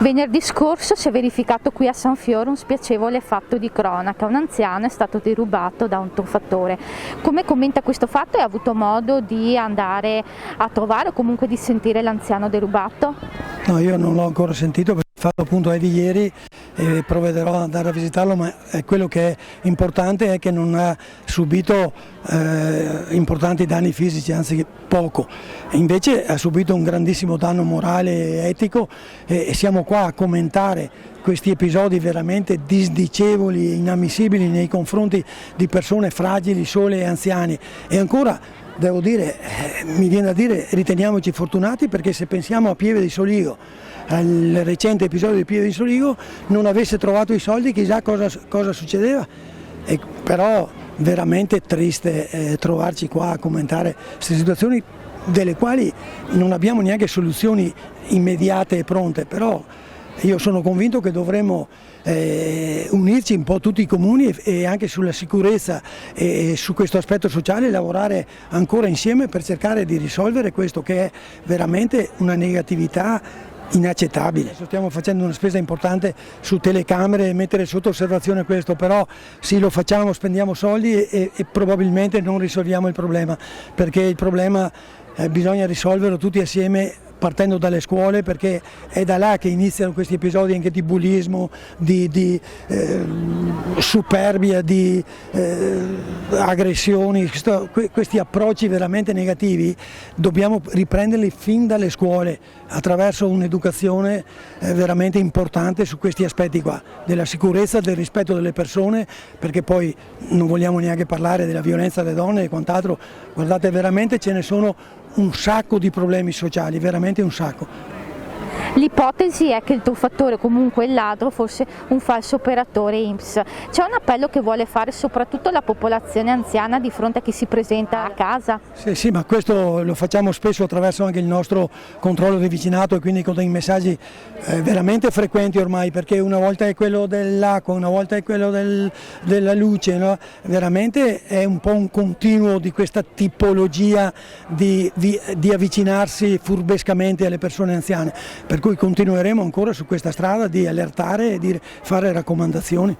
Venerdì scorso si è verificato qui a San Fiore un spiacevole fatto di cronaca. Un anziano è stato derubato da un truffatore. Come commenta questo fatto e ha avuto modo di andare a trovare o comunque di sentire l'anziano derubato? No, io non l'ho ancora sentito perché il fatto appunto è di ieri e provvederò ad andare a visitarlo, ma quello che è importante è che non ha subito importanti danni fisici, anzi poco. Invece ha subito un grandissimo danno morale e etico e siamo qua a commentare questi episodi veramente disdicevoli e inammissibili nei confronti di persone fragili, sole e anziani. E ancora devo dire, mi viene da dire, riteniamoci fortunati, perché se pensiamo a Pieve di Soligo, al recente episodio di Pieve di Soligo, non avesse trovato i soldi chissà cosa succedeva. Però veramente triste trovarci qua a commentare queste situazioni delle quali non abbiamo neanche soluzioni immediate e pronte, però io sono convinto che dovremmo unirci un po' tutti i comuni e anche sulla sicurezza e su questo aspetto sociale lavorare ancora insieme per cercare di risolvere questo che è veramente una negatività inaccettabile. Adesso stiamo facendo una spesa importante su telecamere e mettere sotto osservazione questo, però sì, lo facciamo, spendiamo soldi e probabilmente non risolviamo il problema, perché il problema bisogna risolverlo tutti assieme, partendo dalle scuole, perché è da là che iniziano questi episodi anche di bullismo, di superbia, di aggressioni, questi approcci veramente negativi dobbiamo riprenderli fin dalle scuole attraverso un'educazione veramente importante su questi aspetti qua, della sicurezza, del rispetto delle persone, perché poi non vogliamo neanche parlare della violenza alle donne e quant'altro. Guardate, veramente ce ne sono un sacco di problemi sociali, veramente un sacco. L'ipotesi è che il truffatore, comunque il ladro, fosse un falso operatore INPS. C'è un appello che vuole fare soprattutto alla popolazione anziana di fronte a chi si presenta a casa? Sì, ma questo lo facciamo spesso attraverso anche il nostro controllo di vicinato e quindi con dei messaggi veramente frequenti ormai, perché una volta è quello dell'acqua, una volta è quello della luce, no? Veramente è un po' un continuo di questa tipologia di avvicinarsi furbescamente alle persone anziane. Per cui continueremo ancora su questa strada di allertare e di fare raccomandazioni.